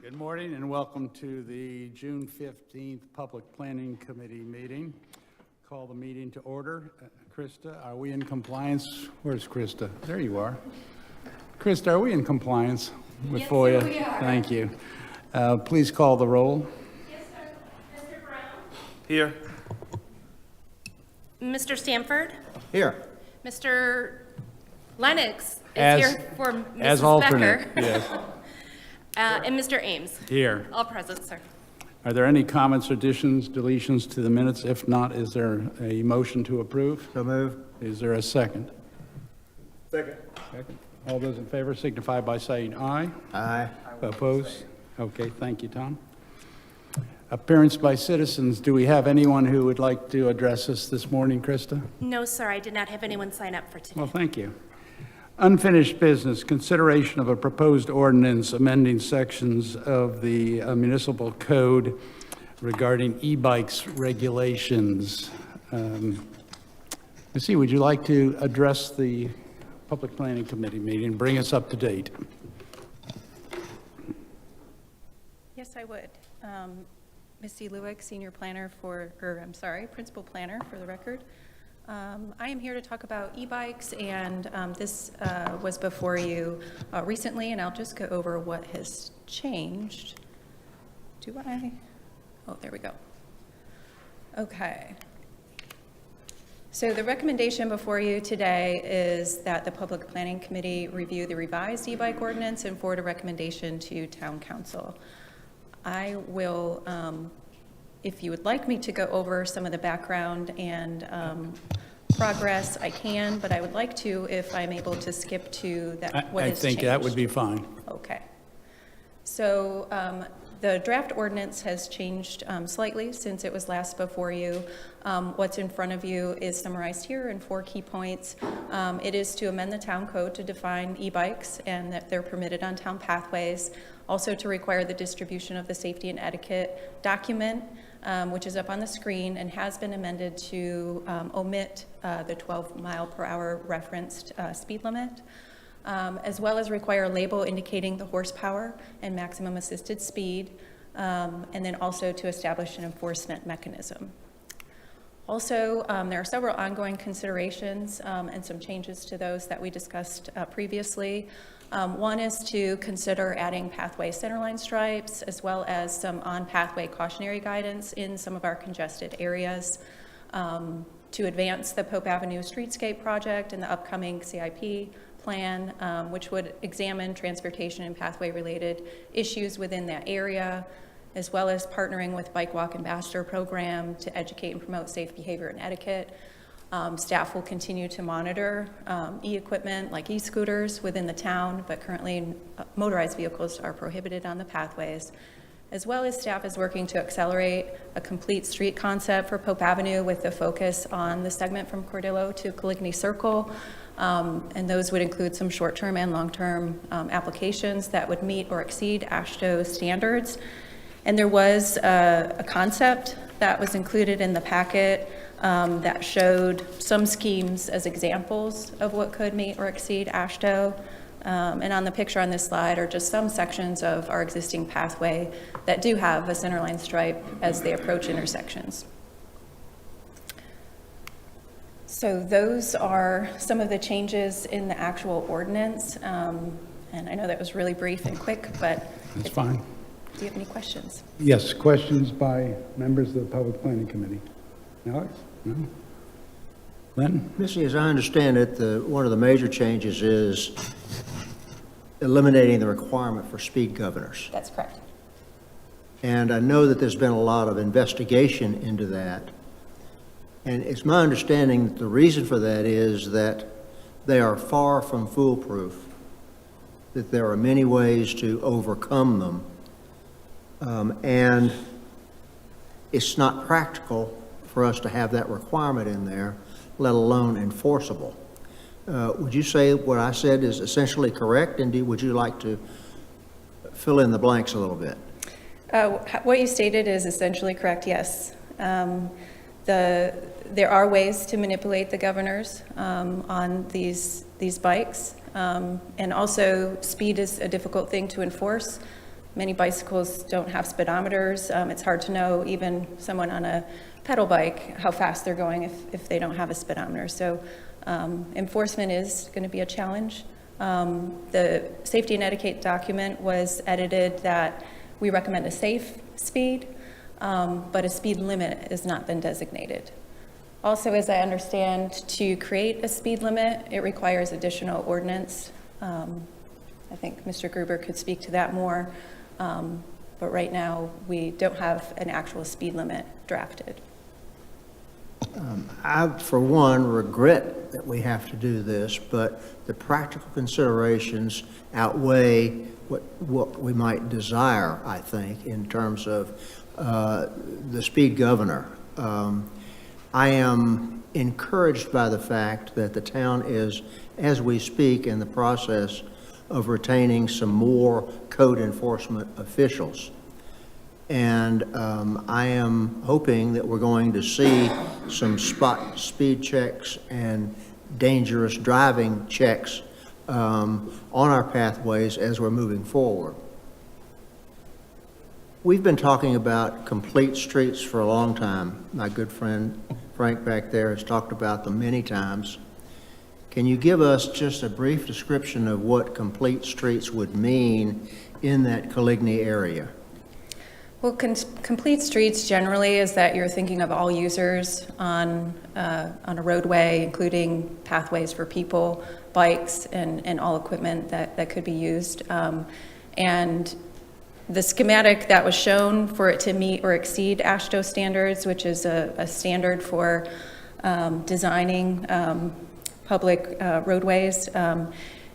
Good morning and welcome to the June 15th Public Planning Committee meeting. Call the meeting to order. Krista, are we in compliance? Where's Krista? There you are. Krista, are we in compliance with FOIA? Yes, we are. Thank you. Please call the roll. Yes, sir. Mr. Brown? Here. Mr. Stanford? Here. Mr. Lennox is As- here for Mrs. As alternate, Becker. yes. And Mr. Ames. Here. All present, sir. Are there any comments, additions, deletions to the minutes? If not, is there a motion to approve? So move. Is there a second? Second. Second. All those in favor signify by saying aye. Aye. Opposed? Okay, thank you, Tom. Appearance by citizens. Do we have anyone who would like to address us this morning, Krista? No, sir, I did not have anyone sign up for today. Well, thank you. Unfinished business, consideration of a proposed ordinance amending sections of the municipal code regarding e-bikes regulations. Missy, would you like to address the Public Planning Committee meeting and bring us up to date? Yes, I would. Missy Lewick, Senior Planner Principal Planner for the record. I am here to talk about e-bikes, and this was before you recently, and I'll just go over what has changed. Do I? Oh, there we go. Okay. So the recommendation before you today is that the Public Planning Committee review the revised e-bike ordinance and forward a recommendation to Town Council. I will, if you would like me to go over some of the background and progress, I can, but I would like to if I'm able to skip to that. What has changed. I think that would be fine. Okay. So the draft ordinance has changed slightly since it was last before you. What's in front of you is summarized here in 4 key points. It is to amend the town code to define e-bikes and that they're permitted on town pathways. Also to require the distribution of the safety and etiquette document, which is up on the screen and has been amended to omit the 12 mile per hour referenced speed limit, as well as require a label indicating the horsepower and maximum assisted speed, and then also to establish an enforcement mechanism. Also, there are several ongoing considerations and some changes to those that we discussed previously. One is to consider adding pathway centerline stripes, as well as some on-pathway cautionary guidance in some of our congested areas, to advance the Pope Avenue Streetscape project and the upcoming CIP plan, which would examine transportation and pathway-related issues within that area, as well as partnering with Bike Walk Ambassador program to educate and promote safe behavior and etiquette. Staff will continue to monitor e-equipment like e-scooters within the town, but currently motorized vehicles are prohibited on the pathways. As well as staff is working to accelerate a complete street concept for Pope Avenue with a focus on the segment from Cordillo to Coligny Circle. And those would include some short-term and long-term applications that would meet or exceed AASHTO standards. And there was a concept that was included in the packet that showed some schemes as examples of what could meet or exceed AASHTO. And on the picture on this slide are just some sections of our existing pathway that do have a centerline stripe as they approach intersections. So those are some of the changes in the actual ordinance. And I know that was really brief and quick, but That's fine. do you have any questions? Yes, questions by members of the Public Planning Committee? Alex? No? Len? Missy, as I understand it, one of the major changes is eliminating the requirement for speed governors. That's correct. And I know that there's been a lot of investigation into that. And it's my understanding that the reason for that is that they are far from foolproof, that there are many ways to overcome them. And it's not practical for us to have that requirement in there, let alone enforceable. Would you say what I said is essentially correct? And would you like to fill in the blanks a little bit? What you stated is essentially correct, yes. There are ways to manipulate the governors on these bikes, and also speed is a difficult thing to enforce. Many bicycles don't have speedometers. It's hard to know, even someone on a pedal bike, how fast they're going if they don't have a speedometer. So enforcement is going to be a challenge. The safety and etiquette document was edited that we recommend a safe speed, but a speed limit has not been designated. Also, as I understand, to create a speed limit, it requires additional ordinance. I think Mr. Gruber could speak to that more, but right now we don't have an actual speed limit drafted. I, for one, regret that we have to do this, but the practical considerations outweigh what we might desire, I think, in terms of the speed governor. I am encouraged by the fact that the town is, as we speak, in the process of retaining some more code enforcement officials. And I am hoping that we're going to see some spot speed checks and dangerous driving checks on our pathways as we're moving forward. We've been talking about complete streets for a long time. My good friend Frank back there has talked about them many times. Can you give us just a brief description of what complete streets would mean in that Coligny area? Well, complete streets generally is that you're thinking of all users on a roadway, including pathways for people, bikes, and all equipment that could be used. And the schematic that was shown for it to meet or exceed AASHTO standards, which is a standard for designing public roadways,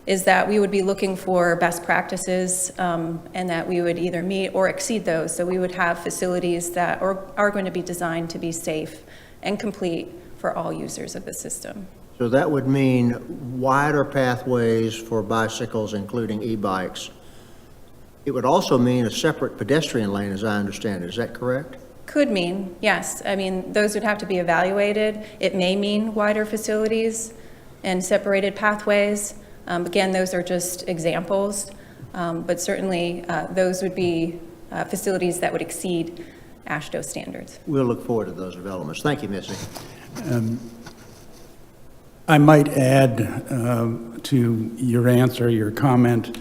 is that we would be looking for best practices and that we would either meet or exceed those. So we would have facilities that are going to be designed to be safe and complete for all users of the system. So that would mean wider pathways for bicycles, including e-bikes. It would also mean a separate pedestrian lane, as I understand it. Is that correct? Could mean, yes. I mean, those would have to be evaluated. It may mean wider facilities and separated pathways. Again, those are just examples, but certainly those would be facilities that would exceed AASHTO standards. We'll look forward to those developments. Thank you, Missy. I might add to your answer, your comment,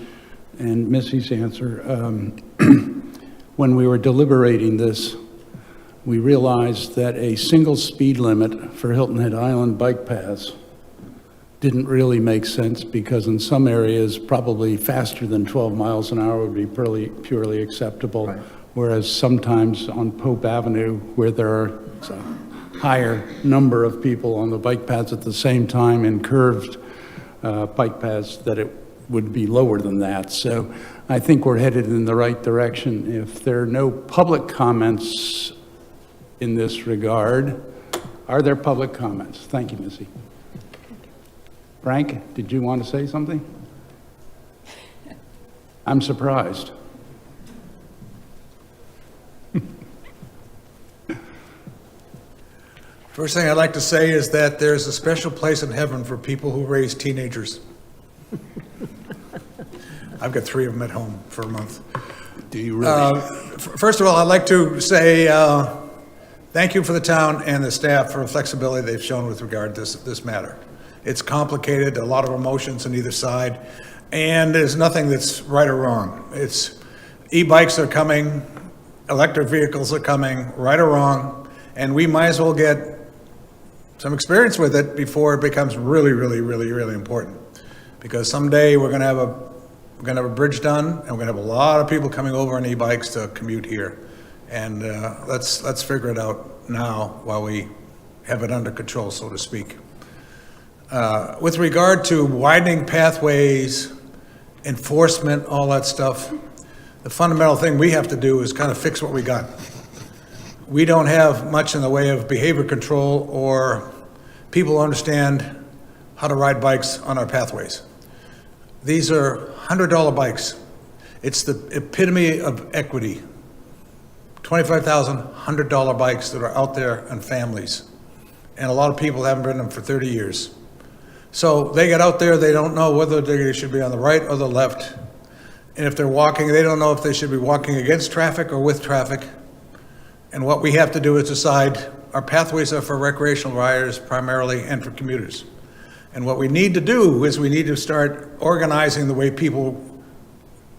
and Missy's answer. When we were deliberating this, we realized that a single speed limit for Hilton Head Island bike paths didn't really make sense, because in some areas, probably faster than 12 miles an hour would be purely acceptable. Right. Whereas sometimes on Pope Avenue, where there are a higher number of people on the bike paths at the same time in curved bike paths, that it would be lower than that. So I think we're headed in the right direction. If there are no public comments in this regard, are there public comments? Thank you, Missy. Frank, did you want to say something? I'm surprised. First thing I'd like to say is that there's a special place in heaven for people who raise teenagers. I've got 3 of them at home for a month. Do you really? First of all, I'd like to say thank you for the town and the staff for the flexibility they've shown with regard to this matter. It's complicated, a lot of emotions on either side, and there's nothing that's right or wrong. It's e-bikes are coming, electric vehicles are coming, right or wrong, and we might as well get some experience with it before it becomes really, really, really, really important. Because someday we're going to have a bridge done, and we're going to have a lot of people coming over on e-bikes to commute here. And let's figure it out now while we have it under control, so to speak. With regard to widening pathways, enforcement, all that stuff, the fundamental thing we have to do is kind of fix what we got. We don't have much in the way of behavior control or people who understand how to ride bikes on our pathways. These are $100 bikes. It's the epitome of equity. $25,000, $100 bikes that are out there on families. And a lot of people haven't ridden them for 30 years. So they get out there, they don't know whether they should be on the right or the left. And if they're walking, they don't know if they should be walking against traffic or with traffic. And what we have to do is decide, our pathways are for recreational riders primarily and for commuters. And what we need to do is we need to start organizing the way people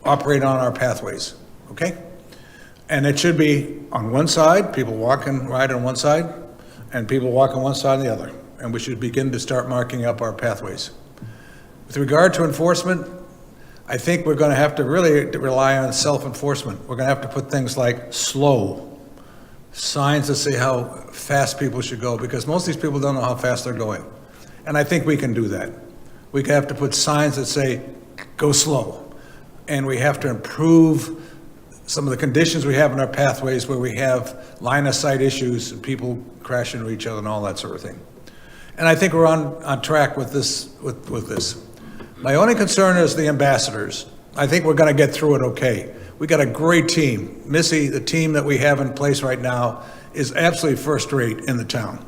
operate on our pathways, okay? And it should be on one side, people walk and ride on one side, and people walk on one side and the other. And we should begin to start marking up our pathways. With regard to enforcement, I think we're going to have to really rely on self-enforcement. We're going to have to put things like slow, signs that say how fast people should go, because most of these people don't know how fast they're going. And I think we can do that. We have to put signs that say, go slow. And we have to improve some of the conditions we have in our pathways where we have line of sight issues and people crash into each other and all that sort of thing. And I think we're on track with this. My only concern is the ambassadors. I think we're going to get through it okay. We got a great team. Missy, the team that we have in place right now is absolutely first rate in the town.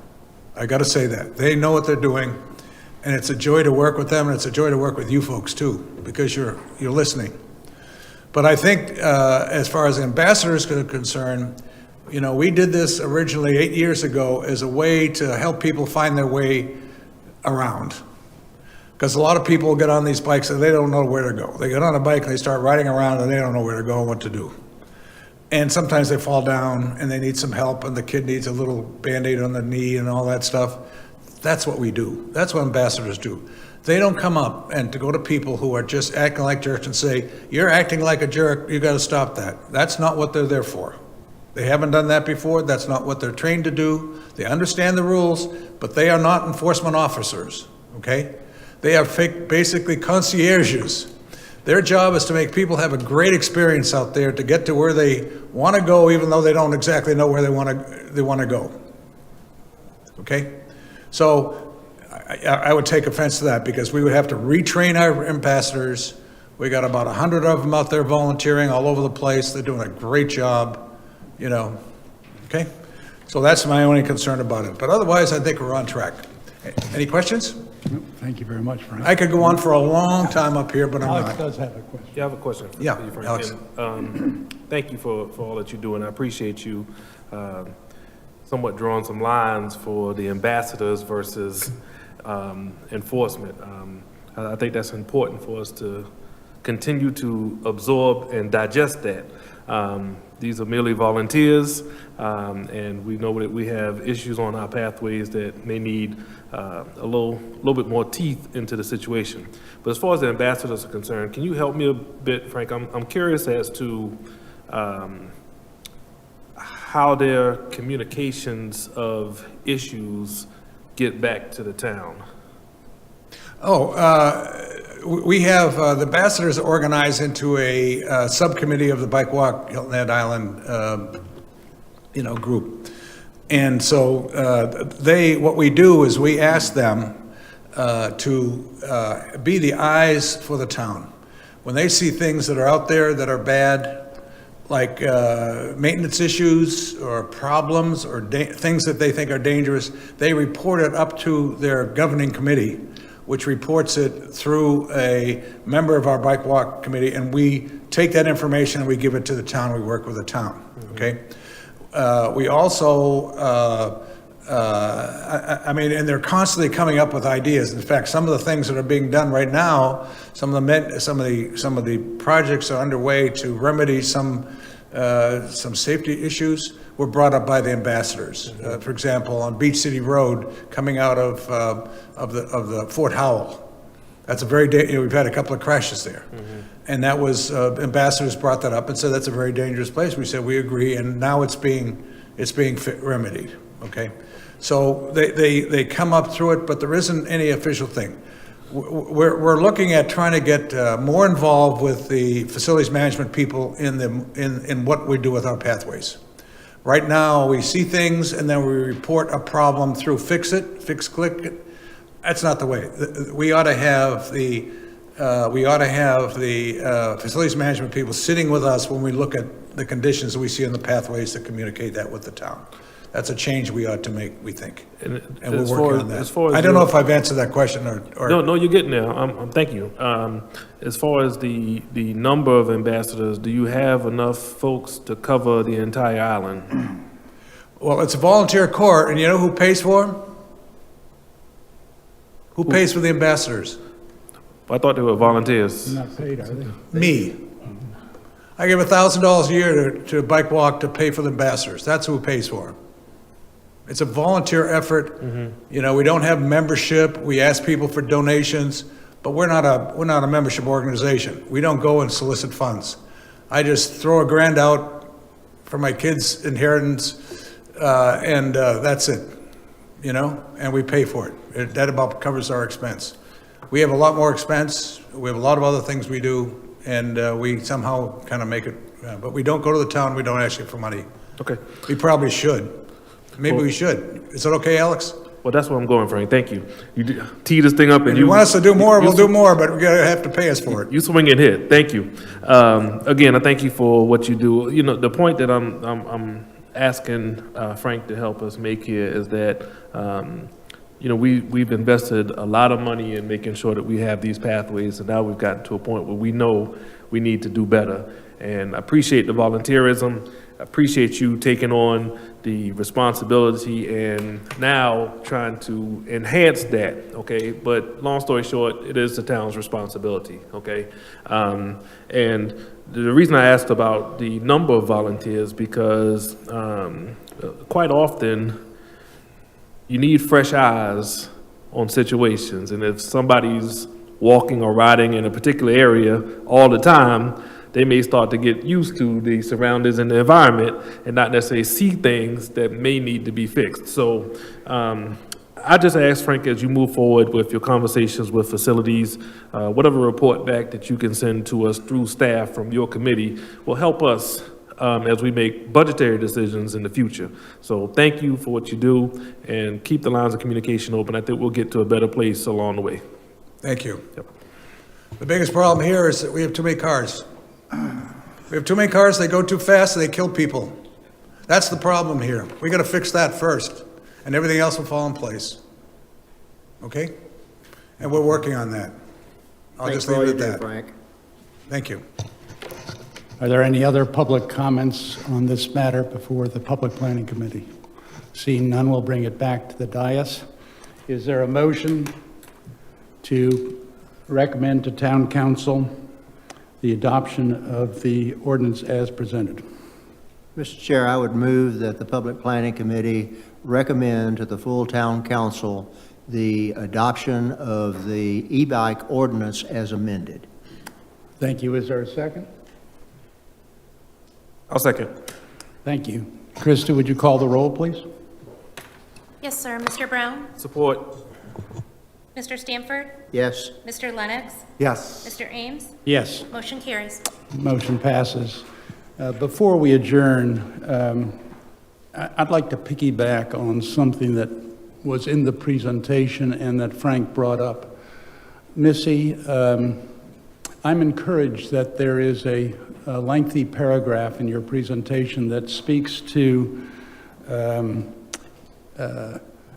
I got to say that. They know what they're doing, and it's a joy to work with them, and it's a joy to work with you folks too, because you're listening. But I think as far as ambassadors are concerned, you know, we did this originally 8 years ago as a way to help people find their way around. Because a lot of people get on these bikes and they don't know where to go. They get on a bike and they start riding around and they don't know where to go and what to do. And sometimes they fall down and they need some help and the kid needs a little Band-Aid on the knee and all that stuff. That's what we do. That's what ambassadors do. They don't come up and to go to people who are just acting like jerks and say, you're acting like a jerk, you got to stop that. That's not what they're there for. They haven't done that before. That's not what they're trained to do. They understand the rules, but they are not enforcement officers, okay? They are basically concierges. Their job is to make people have a great experience out there to get to where they want to go, even though they don't exactly know where they want to go. Okay? So I would take offense to that because we would have to retrain our ambassadors. We got about 100 of them out there volunteering all over the place. They're doing a great job, you know. Okay? So that's my only concern about it. But otherwise, I think we're on track. Any questions? Nope, thank you very much, Frank. I could go on for a long time up here, but I'm Alex not. does have a question. Yeah, I have a question. Yeah, for you, Frank. Alex. And, thank you for all that you do, and I appreciate you somewhat drawing some lines for the ambassadors versus enforcement. I think that's important for us to continue to absorb and digest that. These are merely volunteers, and we know that we have issues on our pathways that may need a little bit more teeth into the situation. But as far as the ambassadors are concerned, can you help me a bit, Frank? I'm curious as to how their communications of issues get back to the town. We have the ambassadors organized into a subcommittee of the Bike Walk Hilton Head Island, group. And so what we do is we ask them to be the eyes for the town. When they see things that are out there that are bad, like maintenance issues or problems or things that they think are dangerous, they report it up to their governing committee, which reports it through a member of our Bike Walk Committee, and we take that information and we give it to the town. We work with the town, okay? We also, and they're constantly coming up with ideas. In fact, some of the things that are being done right now, some of the projects are underway to remedy some safety issues were brought up by the ambassadors. For example, on Beach City Road, coming out of the Fort Howell, that's a very we've had a couple of crashes there, and that was ambassadors brought that up and said that's a very dangerous place. We said we agree, and now it's being remedied. Okay, so they come up through it, but there isn't any official thing. We're looking at trying to get more involved with the facilities management people in what we do with our pathways. Right now, we see things and then we report a problem through fix click it. That's not the way. We ought to have the facilities management people sitting with us when we look at the conditions that we see in the pathways to communicate that with the town. that's a change we ought to make, we think. And And we're as working far- on as that. far as I don't know your- if I've answered that question or. No, you're getting there. Thank you. As far as the number of ambassadors, do you have enough folks to cover the entire island? Well, it's a volunteer corps, and you know who pays for them? Who pays for the ambassadors? I thought they were volunteers. Not paid, are they? Me. I give $1,000 a year to Bike Walk to pay for the ambassadors. That's who pays for them. It's a volunteer effort. You know, we don't have membership. We ask people for donations, but we're not a membership organization. We don't go and solicit funds. I just throw $1,000 out for my kids' inheritance, and that's it, you know, and we pay for it. That about covers our expense. We have a lot more expense. We have a lot of other things we do, and we somehow kind of make it, but we don't go to the town. We don't ask you for money. Okay. We probably should. Maybe we should. Is it okay, Alex? Well, that's where I'm going, Frank. Thank you. You tee this thing up and If you want us to do more, we'll you- do more, but we're gonna have to pay us for it. You swing and hit. Thank you. Again, I thank you for what you do. You know, the point that I'm asking Frank to help us make here is that, you know, we've invested a lot of money in making sure that we have these pathways, and now we've gotten to a point where we know we need to do better. And I appreciate the volunteerism. I appreciate you taking on the responsibility and now trying to enhance that, okay? But long story short, it is the town's responsibility, okay? And the reason I asked about the number of volunteers because quite often you need fresh eyes on situations. And if somebody's walking or riding in a particular area all the time, they may start to get used to the surroundings and the environment and not necessarily see things that may need to be fixed. So I just ask, Frank, as you move forward with your conversations with facilities, whatever report back that you can send to us through staff from your committee will help us as we make budgetary decisions in the future. So thank you for what you do and keep the lines of communication open. I think we'll get to a better place along the way. Thank you. Yep. The biggest problem here is that we have too many cars. We have too many cars, they go too fast, and they kill people. That's the problem here. We gotta fix that first, and everything else will fall in place. Okay? And we're working on that. I'll Thanks just for all leave you it at do, that. Frank. Thank you. Are there any other public comments on this matter before the Public Planning Committee? Seeing none, we'll bring it back to the dais. Is there a motion to recommend to Town Council the adoption of the ordinance as presented? Mr. Chair, I would move that the Public Planning Committee recommend to the full Town Council the adoption of the e-bike ordinance as amended. Thank you. Is there a second? I'll second. Thank you. Krista, would you call the roll, please? Yes, sir. Mr. Brown? Support. Mr. Stanford? Yes? Mr. Lennox? Yes. Mr. Ames? Yes. Motion carries. Motion passes. Before we adjourn, I'd like to piggyback on something that was in the presentation and that Frank brought up. Missy, I'm encouraged that there is a lengthy paragraph in your presentation that speaks to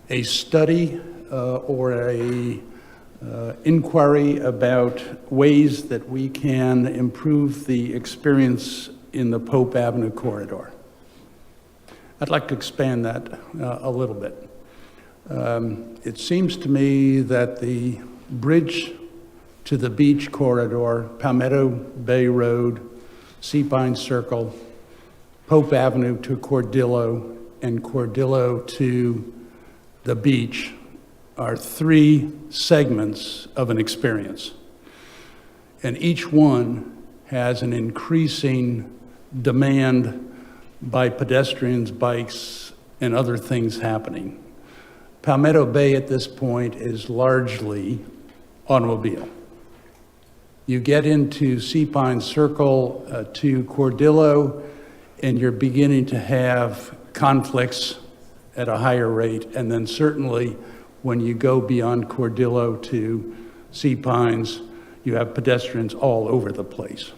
a study or a inquiry about ways that we can improve the experience in the Pope Avenue corridor. I'd like to expand that a little bit. It seems to me that the bridge to the beach corridor, Palmetto Bay Road, Sea Pine Circle, Pope Avenue to Cordillo, and Cordillo to the beach are three segments of an experience. And each one has an increasing demand by pedestrians, bikes, and other things happening. Palmetto Bay at this point is largely automobile. You get into Sea Pine Circle to Cordillo, and you're beginning to have conflicts at a higher rate. And then certainly when you go beyond Cordillo to Sea Pines, you have pedestrians all over the place.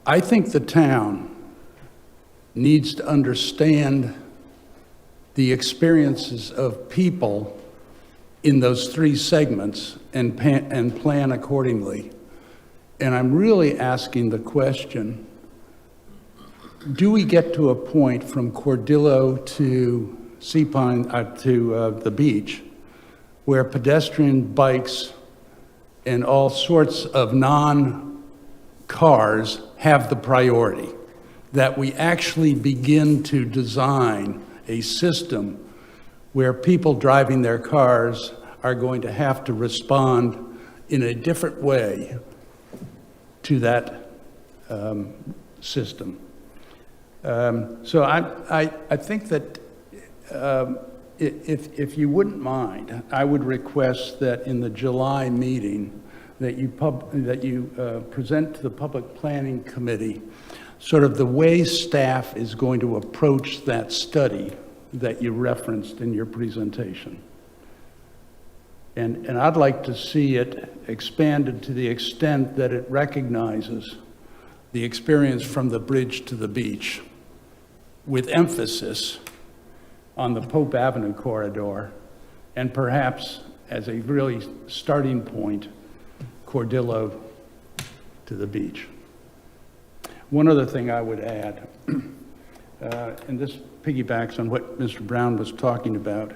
I think the town needs to understand the experiences of people in those three segments and plan accordingly. And I'm really asking the question, do we get to a point from Cordillo to Seapine, to the beach, where pedestrian bikes and all sorts of non-cars have the priority? That we actually begin to design a system where people driving their cars are going to have to respond in a different way to that system. So I think that if you wouldn't mind, I would request that in the July meeting that you present to the Public Planning Committee sort of the way staff is going to approach that study that you referenced in your presentation. And I'd like to see it expanded to the extent that it recognizes the experience from the bridge to the beach, with emphasis on the Pope Avenue corridor, and perhaps as a really starting point, Cordillo to the beach. One other thing I would add, and this piggybacks on what Mr. Brown was talking about,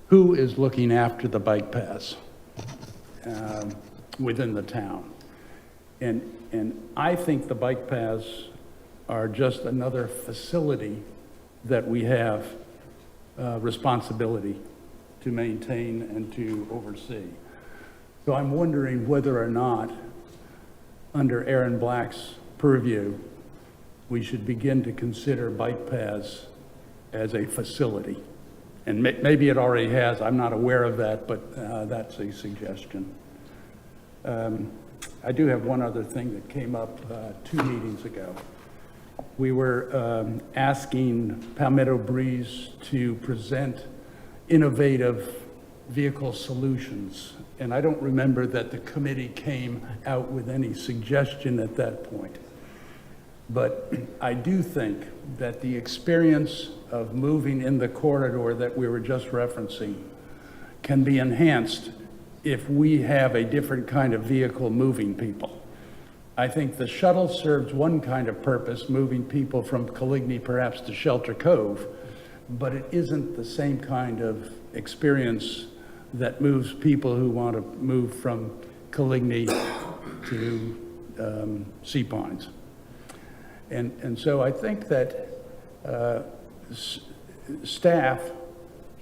who is looking after the bike paths within the town? And I think the bike paths are just another facility that we have responsibility to maintain and to oversee. So I'm wondering whether or not, under Aaron Black's purview, we should begin to consider bike paths as a facility. And maybe it already has, I'm not aware of that, but that's a suggestion. I do have one other thing that came up 2 meetings ago. We were asking Palmetto Breeze to present innovative vehicle solutions. And I don't remember that the committee came out with any suggestion at that point. But I do think that the experience of moving in the corridor that we were just referencing can be enhanced if we have a different kind of vehicle moving people. I think the shuttle serves one kind of purpose, moving people from Coligny perhaps to Shelter Cove, but it isn't the same kind of experience that moves people who want to move from Coligny to Sea Pines. And so I think that staff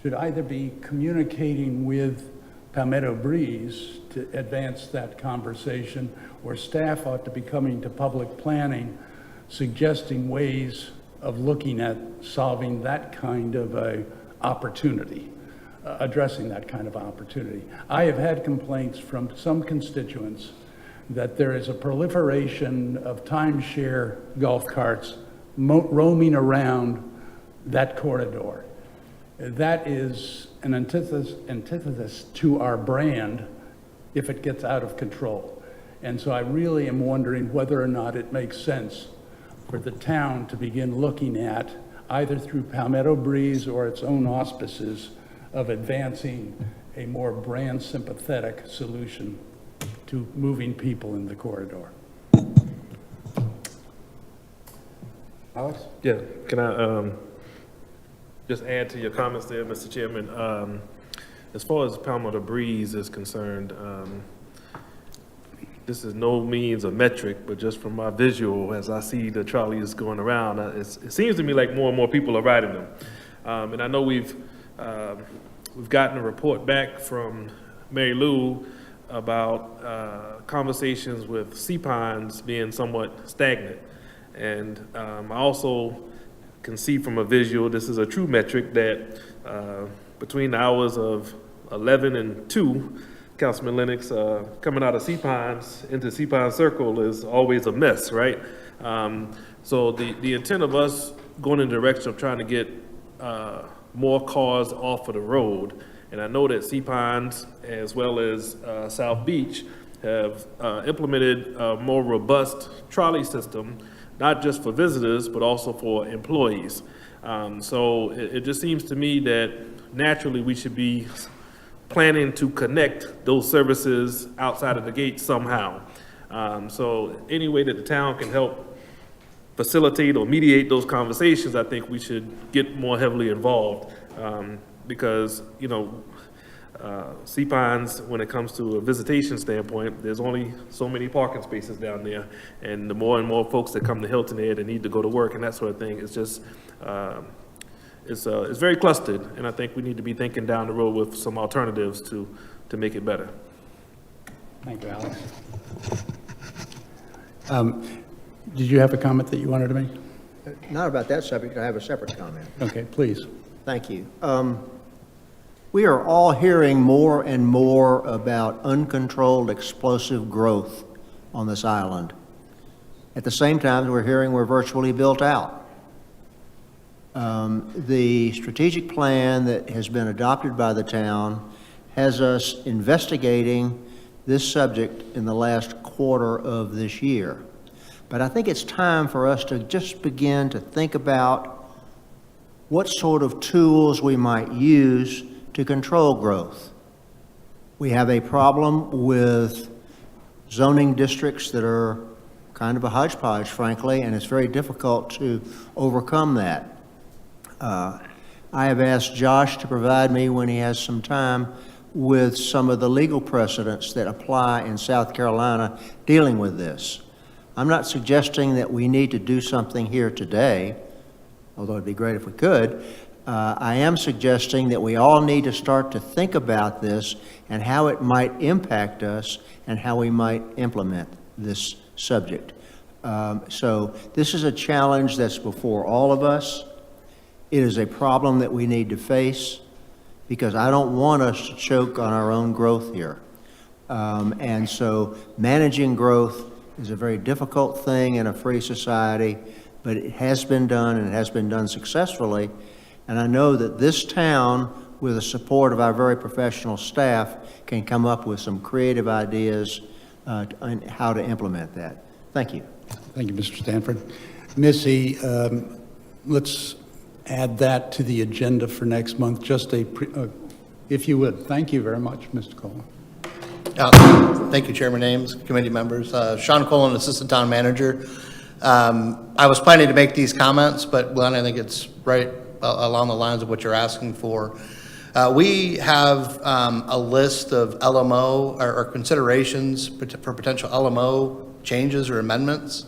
should either be communicating with Palmetto Breeze to advance that conversation, or staff ought to be coming to public planning, suggesting ways of looking at solving that kind of a opportunity, addressing that kind of opportunity. I have had complaints from some constituents that there is a proliferation of timeshare golf carts roaming around that corridor. That is an antithesis to our brand if it gets out of control. And so I really am wondering whether or not it makes sense for the town to begin looking at, either through Palmetto Breeze or its own auspices, of advancing a more brand sympathetic solution to moving people in the corridor. Alex? Yeah, can I just add to your comments there, Mr. Chairman? As far as Palmetto Breeze is concerned, this is no means a metric, but just from my visual, as I see the trolleys going around, it seems to me like more and more people are riding them. And I know we've gotten a report back from Mary Lou about conversations with Sea Pines being somewhat stagnant. And I also can see from a visual, this is a true metric, that between the hours of 11 and 2, Councilman Lennox, coming out of Sea Pines into Sea Pines Circle is always a mess, right? So the intent of us going in the direction of trying to get more cars off of the road, and I know that Sea Pines as well as South Beach have implemented a more robust trolley system not just for visitors, but also for employees. So it just seems to me that naturally we should be planning to connect those services outside of the gate somehow. So any way that the town can help facilitate or mediate those conversations, I think we should get more heavily involved. Because, you know, Sea Pines, when it comes to a visitation standpoint, there's only so many parking spaces down there. And the more and more folks that come to Hilton Head and need to go to work and that sort of thing, it's just, it's very clustered. And I think we need to be thinking down the road with some alternatives to make it better. Thank you, Alex. Did you have a comment that you wanted to make? Not about that subject, I have a separate comment. Okay, please. Thank you. We are all hearing more and more about uncontrolled explosive growth on this island. At the same time, we're hearing we're virtually built out. The strategic plan that has been adopted by the town has us investigating this subject in the last quarter of this year. But I think it's time for us to just begin to think about what sort of tools we might use to control growth. We have a problem with zoning districts that are kind of a hodgepodge, frankly, and it's very difficult to overcome that. I have asked Josh to provide me, when he has some time, with some of the legal precedents that apply in South Carolina dealing with this. I'm not suggesting that we need to do something here today, although it'd be great if we could. I am suggesting that we all need to start to think about this and how it might impact us and how we might implement this subject. So this is a challenge that's before all of us. It is a problem that we need to face because I don't want us to choke on our own growth here. And so managing growth is a very difficult thing in a free society, but it has been done and it has been done successfully. And I know that this town, with the support of our very professional staff, can come up with some creative ideas on how to implement that. Thank you. Thank you, Mr. Stanford. Missy, let's add that to the agenda for next month, just if you would. Thank you very much, Mr. Coleman. Thank you, Chairman Ames, committee members. Sean Coleman, Assistant Town Manager. I was planning to make these comments, but Glenn, I think it's right along the lines of what you're asking for. We have a list of LMO or considerations for potential LMO changes or amendments.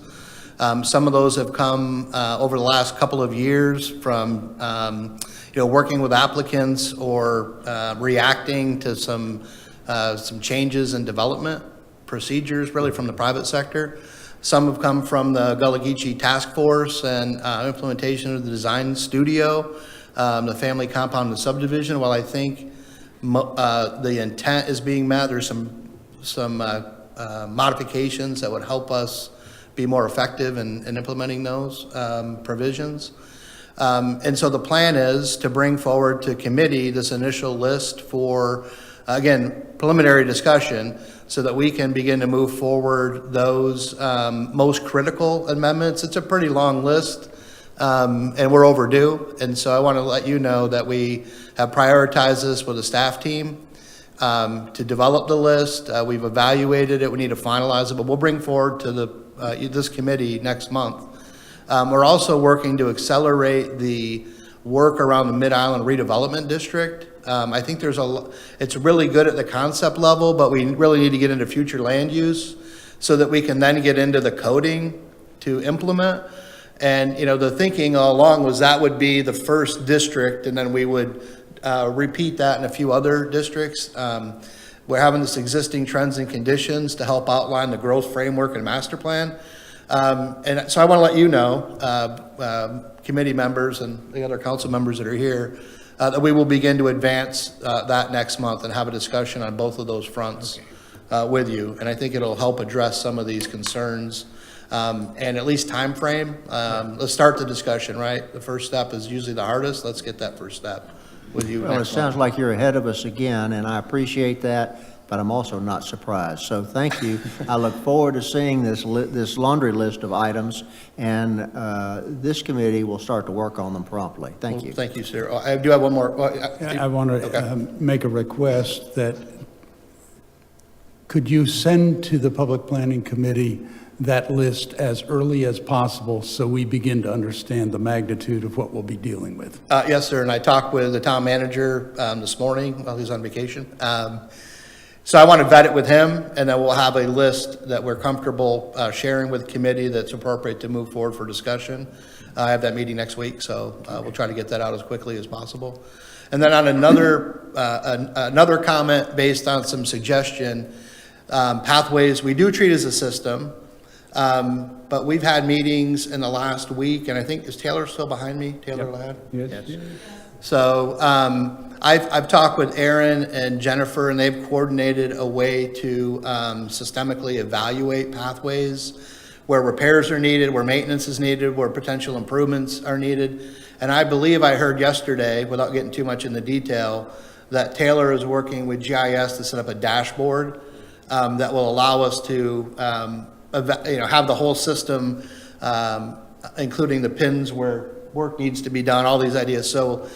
Some of those have come over the last couple of years from working with applicants or reacting to some changes in development procedures, really from the private sector. Some have come from the Gullah Geechee Task Force and implementation of the design studio, the family compound and subdivision. While I think the intent is being met, there's some modifications that would help us be more effective in implementing those provisions. And so the plan is to bring forward to committee this initial list for, again, preliminary discussion, so that we can begin to move forward those most critical amendments. It's a pretty long list, and we're overdue. And so I want to let you know that we have prioritized this with a staff team to develop the list. We've evaluated it. We need to finalize it, but we'll bring forward to this committee next month. We're also working to accelerate the work around the Mid-Island Redevelopment District. I think it's really good at the concept level, but we really need to get into future land use so that we can then get into the coding to implement. And, the thinking all along was that would be the first district, and then we would repeat that in a few other districts. We're having this existing trends and conditions to help outline the growth framework and master plan. And so I want to let you know, committee members and the other council members that are here, that we will begin to advance that next month and have a discussion on both of those fronts with you. And I think it'll help address some of these concerns and at least time frame. Let's start the discussion, right? The first step is usually the hardest. Let's get that first step with you. Well, it sounds like you're ahead of us again, and I appreciate that. but I'm also not surprised. So thank you. I look forward to seeing this laundry list of items, and this committee will start to work on them promptly. Thank you. Thank you, sir. Oh, I do have one more. I want to Okay. make a request that, could you send to the Public Planning Committee that list as early as possible so we begin to understand the magnitude of what we'll be dealing with? Yes, sir, and I talked with the town manager this morning while he was on vacation. So I want to vet it with him, and then we'll have a list that we're comfortable sharing with the committee that's appropriate to move forward for discussion. I have that meeting next week, so we'll try to get that out as quickly as possible. And then on another comment based on some suggestion, pathways, we do treat as a system. But we've had meetings in the last week, and I think, is Taylor still behind me? Taylor Ladd? Yes. So I've talked with Aaron and Jennifer, and they've coordinated a way to systemically evaluate pathways where repairs are needed, where maintenance is needed, where potential improvements are needed. And I believe I heard yesterday, without getting too much into detail, that Taylor is working with GIS to set up a dashboard that will allow us to have the whole system, including the pins where work needs to be done, all these ideas. So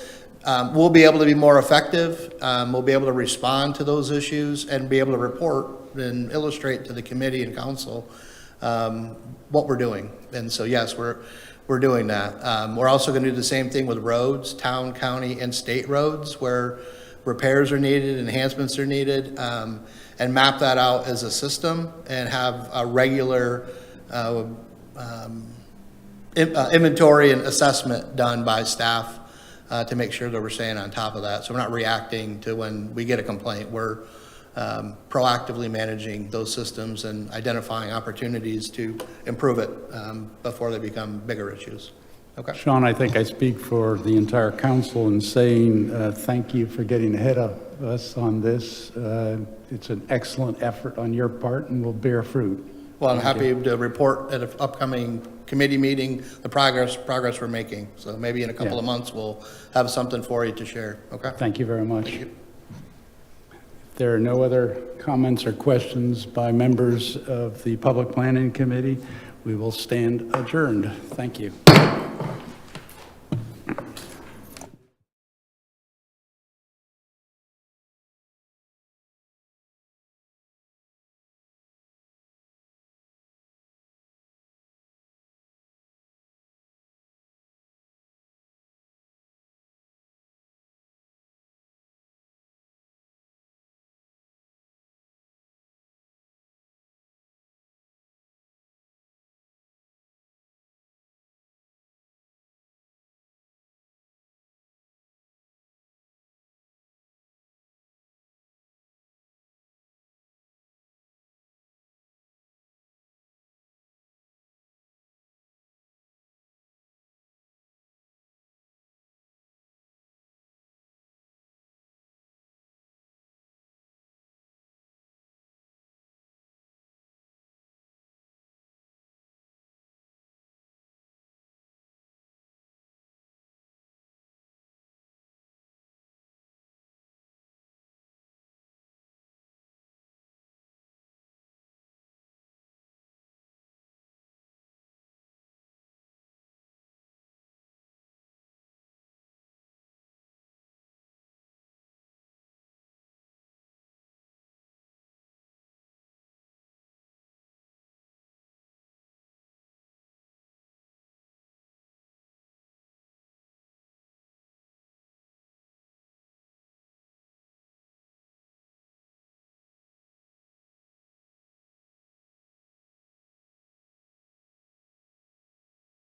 we'll be able to be more effective. We'll be able to respond to those issues and be able to report and illustrate to the committee and council what we're doing. And so, yes, we're doing that. We're also going to do the same thing with roads, town, county, and state roads, where repairs are needed, enhancements are needed, and map that out as a system and have a regular inventory and assessment done by staff to make sure that we're staying on top of that. So we're not reacting to when we get a complaint. We're proactively managing those systems and identifying opportunities to improve it before they become bigger issues. Okay. Sean, I think I speak for the entire council in saying thank you for getting ahead of us on this. It's an excellent effort on your part and will bear fruit. Well, I'm happy to report at an upcoming committee meeting the progress we're making. So maybe in a couple of months, we'll have something for you to share. Okay? Thank you very much. If there are no other comments or questions by members of the Public Planning Committee, we will stand adjourned. Thank you.